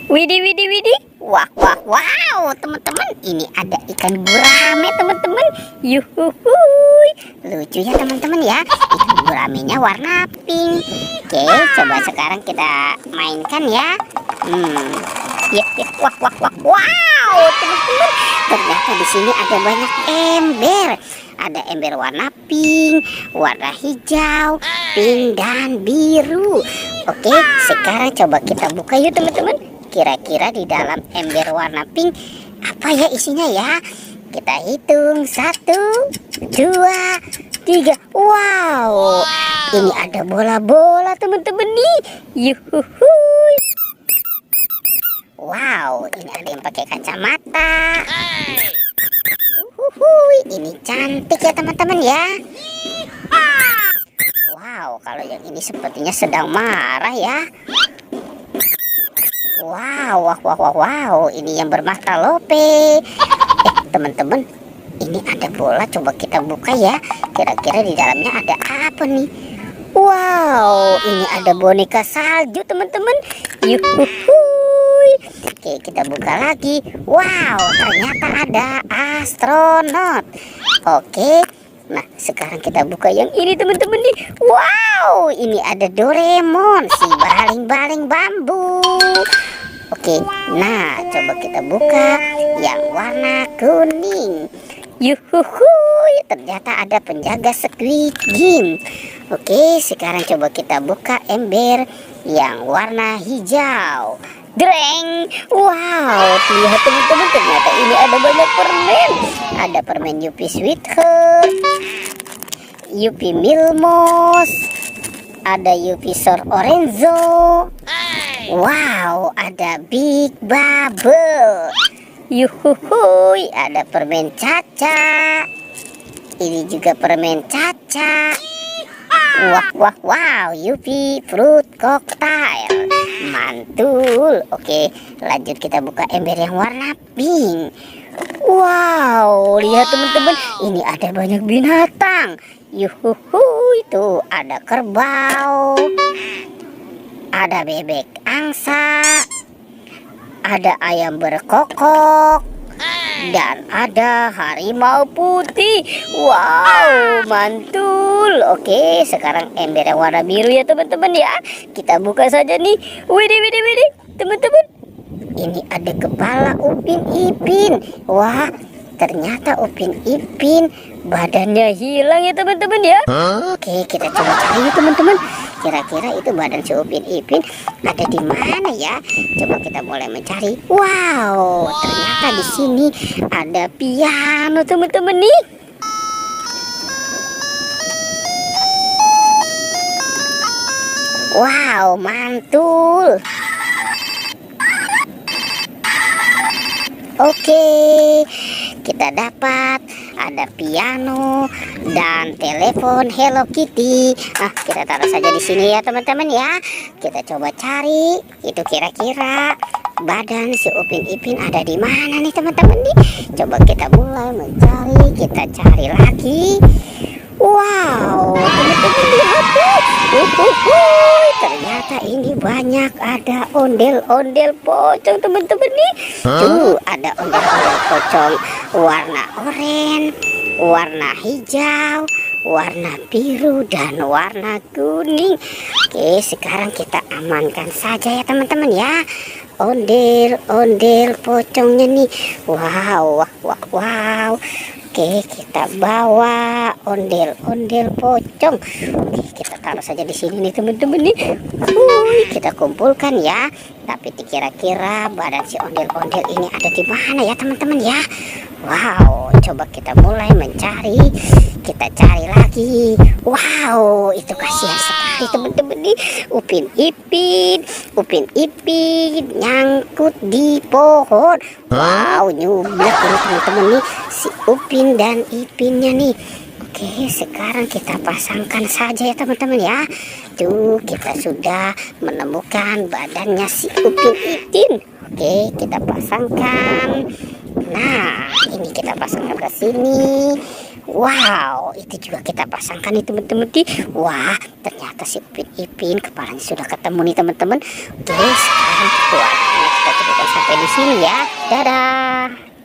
Widih, widih, widih. Wah, wah, wow, teman-teman. Ini ada ikan gurame, teman-teman. Yuhuhuy. Lucu ya, teman-teman ya. Ikan guramenya warna pink. Oke, coba sekarang kita mainkan ya. Ya, ya, wah, wah, wah, wow, teman-teman. Ternyata di sini ada banyak ember. Ada ember warna pink, warna hijau, pink dan biru. Oke, sekarang coba kita buka yuk, teman-teman. Kira-kira di dalam ember warna pink apa ya isinya ya? Kita hitung 1, 2, 3. Wow, ini ada bola-bola, teman-teman nih. Yuhuhuy. Wow, ini ada yang pakai kacamata. Uhuhuy, ini cantik ya, teman-teman ya. Wow, kalau yang ini sepertinya sedang marah ya. Wow, wah, wah, wah, wow, ini yang bermata lope. Teman-teman, ini ada bola, coba kita buka ya. Kira-kira di dalamnya ada apa nih? Wow, ini ada boneka salju, teman-teman. Yuhuhuy. Oke, kita buka lagi. Wow, ternyata ada astronot. Oke, nah sekarang kita buka yang ini, teman-teman nih. Wow, ini ada Doraemon, si baling-baling bambu. Oke, nah coba kita buka yang warna kuning. Yuhuhuy, ternyata ada penjaga Squid Game. Oke, sekarang coba kita buka ember yang warna hijau. Dreng, wow, lihat teman-teman, ternyata ini ada banyak permen. Ada permen Yupi Sweetheart, Yupi Milmos, ada Yupi Sor Orenzo. Wow, ada Big Bubble. Yuhuhuy, ada permen Caca. Ini juga permen Caca. Wah, wah, wow, Yupi Fruit Cocktail. Mantul. Oke, lanjut kita buka ember yang warna pink. Wow, lihat teman-teman, ini ada banyak binatang. Yuhuhuy, tuh ada kerbau, ada bebek angsa, ada ayam berkokok, dan ada harimau putih. Wow, mantul. Oke, sekarang ember yang warna biru ya, teman-teman ya. Kita buka saja nih. Widih, widih, widih, teman-teman. Ini ada kepala Upin Ipin. Wah, ternyata Upin Ipin badannya hilang ya, teman-teman ya. Oke, kita coba cari ya, teman-teman. Kira-kira itu badan si Upin Ipin ada di mana ya? Coba kita mulai mencari. Wow, ternyata di sini ada piano, teman-teman nih. Wow, mantul. Oke, kita dapat ada piano dan telepon Hello Kitty. Nah, kita taruh saja di sini ya, teman-teman ya. Kita coba cari itu kira-kira badan si Upin Ipin ada di mana nih, teman-teman nih. Coba kita mulai mencari, kita cari lagi. Wow, teman-teman lihat tuh. Ternyata ini banyak ada ondel-ondel pocong, teman-teman nih. Tuh ada ondel-ondel pocong warna oranye, warna hijau, warna biru, dan warna kuning. Oke, sekarang kita amankan saja ya, teman-teman ya. Ondel-ondel pocongnya nih. Wow, wah, wah, wow. Oke, kita bawa ondel-ondel pocong. Oke, kita taruh saja di sini nih, teman-teman nih. Kita kumpulkan ya. Tapi kira-kira badan si ondel-ondel ini ada di mana ya, teman-teman ya? Wow, coba kita mulai mencari. Kita cari lagi. Wow, itu kasihan sekali, teman-teman nih. Upin Ipin nyangkut di pohon. Wow, nyublak ini, teman-teman nih, si Upin dan Ipinnya nih. Oke, sekarang kita pasangkan saja ya, teman-teman ya. Tuh, kita sudah menemukan badannya si Upin Ipin. Oke, kita pasangkan. Nah, ini kita pasangkan ke sini. Wow, itu juga kita pasangkan nih, teman-teman. Wah, ternyata si Upin Ipin kepalanya sudah ketemu nih, teman-teman. Oke, sekarang kita kita cukupkan sampai di sini ya. Dadah.